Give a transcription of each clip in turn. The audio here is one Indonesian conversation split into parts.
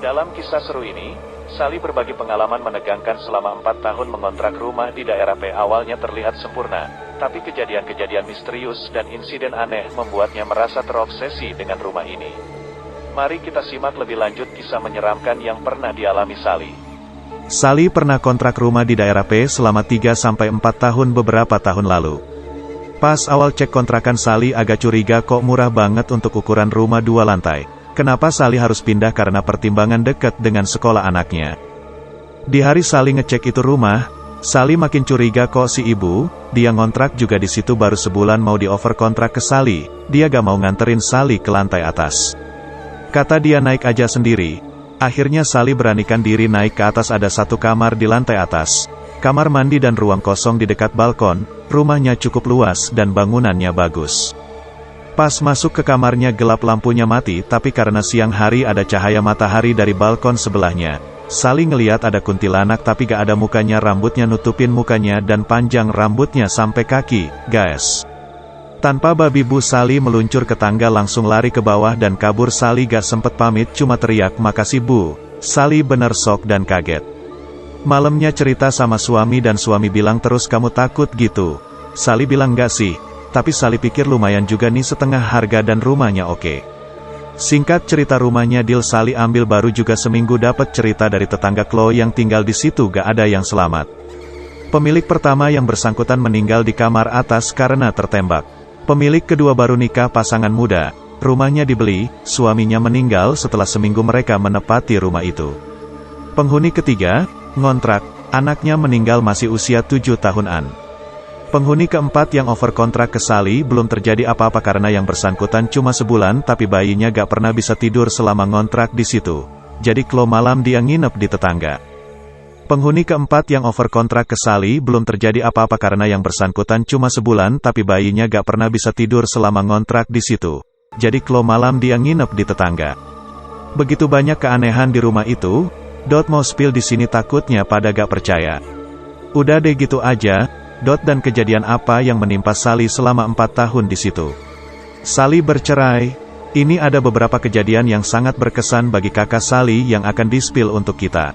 Dalam kisah seru ini, Sally berbagi pengalaman menegangkan selama 4 tahun mengontrak rumah di daerah P. Awalnya terlihat sempurna, tapi kejadian-kejadian misterius dan insiden aneh membuatnya merasa terobsesi dengan rumah ini. Mari kita simak lebih lanjut kisah menyeramkan yang pernah dialami Sally. Sally pernah kontrak rumah di daerah P selama 3-4 tahun beberapa tahun lalu. Pas awal cek kontrakan Sally agak curiga kok murah banget untuk ukuran rumah 2 lantai. Kenapa Sally harus pindah karena pertimbangan dekat dengan sekolah anaknya. Di hari Sally ngecek itu rumah, Sally makin curiga kok si ibu, dia ngontrak juga di situ baru sebulan mau di-over kontrak ke Sally, dia gak mau nganterin Sally ke lantai atas. Kata dia naik aja sendiri. Akhirnya Sally beranikan diri naik ke atas. Ada 1 kamar di lantai atas. Kamar mandi dan ruang kosong di dekat balkon, rumahnya cukup luas dan bangunannya bagus. Pas masuk ke kamarnya gelap, lampunya mati, tapi karena siang hari ada cahaya matahari dari balkon sebelahnya. Sally ngeliat ada kuntilanak tapi gak ada mukanya, rambutnya nutupin mukanya dan panjang rambutnya sampai kaki, guys. Tanpa babi bu Sally meluncur ke tangga langsung lari ke bawah dan kabur. Sally gak sempet pamit, cuma teriak makasih bu. Sally bener shock dan kaget. Malamnya cerita sama suami dan suami bilang terus kamu takut gitu. Sally bilang gak sih. Tapi Sally pikir lumayan juga nih, setengah harga dan rumahnya oke. Singkat cerita rumahnya deal Sally ambil, baru juga seminggu dapat cerita dari tetangga Chloe yang tinggal di situ gak ada yang selamat. Pemilik pertama yang bersangkutan meninggal di kamar atas karena tertembak. Pemilik kedua baru nikah, pasangan muda. Rumahnya dibeli, suaminya meninggal setelah seminggu mereka menepati rumah itu. Penghuni ketiga, ngontrak, anaknya meninggal masih usia 7 tahunan. Penghuni keempat yang over kontrak ke Sally belum terjadi apa-apa karena yang bersangkutan cuma sebulan tapi bayinya gak pernah bisa tidur selama ngontrak di situ. Jadi Chloe malam dia nginep di tetangga. Penghuni keempat yang over kontrak ke Sally belum terjadi apa-apa karena yang bersangkutan cuma sebulan tapi bayinya gak pernah bisa tidur selama ngontrak di situ. Jadi Chloe malam dia nginep di tetangga. Begitu banyak keanehan di rumah itu, mau spill di sini takutnya pada gak percaya. Udah deh gitu aja. Dan kejadian apa yang menimpa Sally selama 4 tahun di situ. Sally bercerai. Ini ada beberapa kejadian yang sangat berkesan bagi kakak Sally yang akan di-spill untuk kita.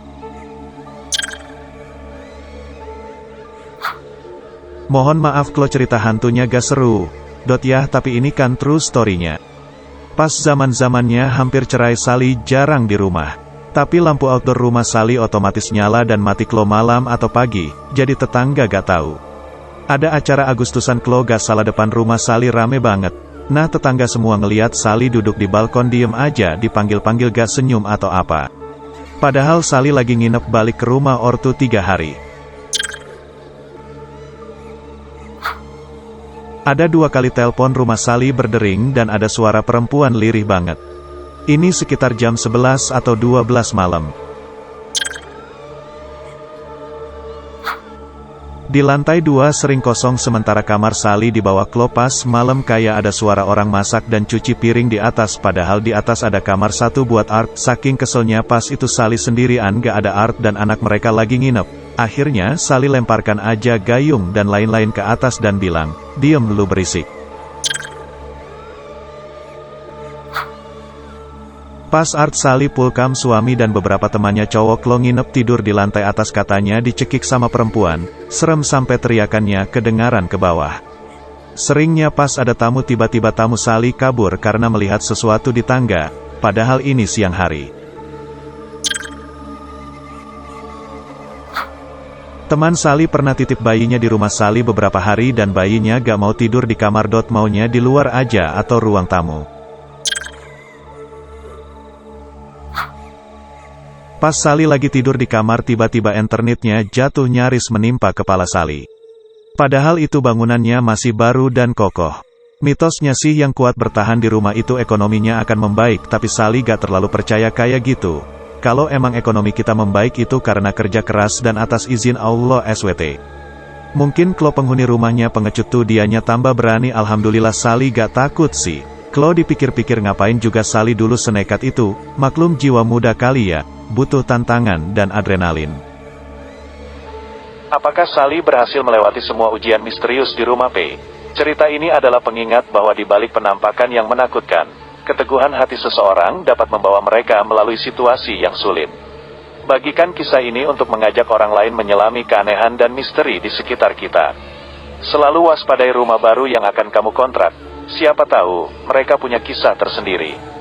Mohon maaf kalau cerita hantunya gak seru. Ya, tapi ini kan true story-nya. Pas zaman-zamannya hampir cerai Sally jarang di rumah. Tapi lampu outdoor rumah Sally otomatis nyala dan mati Chloe malam atau pagi, jadi tetangga gak tahu. Ada acara Agustusan Chloe gak salah depan rumah Sally rame banget. Nah tetangga semua ngeliat Sally duduk di balkon diem aja, dipanggil-panggil gak senyum atau apa. Padahal Sally lagi nginep balik ke rumah ortu 3 hari. Ada 2 kali telepon rumah Sally berdering dan ada suara perempuan lirih banget. Ini sekitar jam 11 atau 12 malam. Di lantai 2 sering kosong sementara kamar Sally di bawah. Chloe pas malam kayak ada suara orang masak dan cuci piring di atas, padahal di atas ada kamar 1 buat Art. Saking keselnya pas itu Sally sendirian gak ada Art dan anak mereka lagi nginep. Akhirnya Sally lemparkan aja gayung dan lain-lain ke atas dan bilang, "Diem lu berisik." Pas Art, Sally, Pulkam, suami dan beberapa temannya cowok Chloe nginep tidur di lantai atas, katanya dicekik sama perempuan. Serem sampai teriakannya kedengaran ke bawah. Seringnya pas ada tamu tiba-tiba tamu Sally kabur karena melihat sesuatu di tangga, padahal ini siang hari. Teman Sally pernah titip bayinya di rumah Sally beberapa hari dan bayinya gak mau tidur di kamar. Maunya di luar aja atau ruang tamu. Pas Sally lagi tidur di kamar tiba-tiba internetnya jatuh nyaris menimpa kepala Sally. Padahal itu bangunannya masih baru dan kokoh. Mitosnya sih yang kuat bertahan di rumah itu ekonominya akan membaik, tapi Sally gak terlalu percaya kayak gitu. Kalau emang ekonomi kita membaik itu karena kerja keras dan atas izin Allah SWT. Mungkin Chloe penghuni rumahnya pengecut tuh dianya tambah berani. Alhamdulillah Sally gak takut sih. Chloe dipikir-pikir ngapain juga Sally dulu senekat itu, maklum jiwa muda kali ya. Butuh tantangan dan adrenalin. Apakah Sally berhasil melewati semua ujian misterius di rumah P? Cerita ini adalah pengingat bahwa di balik penampakan yang menakutkan, Keteguhan hati seseorang dapat membawa mereka melalui situasi yang sulit. Bagikan kisah ini untuk mengajak orang lain menyelami keanehan dan misteri di sekitar kita. Selalu waspadai rumah baru yang akan kamu kontrak. Siapa tahu, mereka punya kisah tersendiri.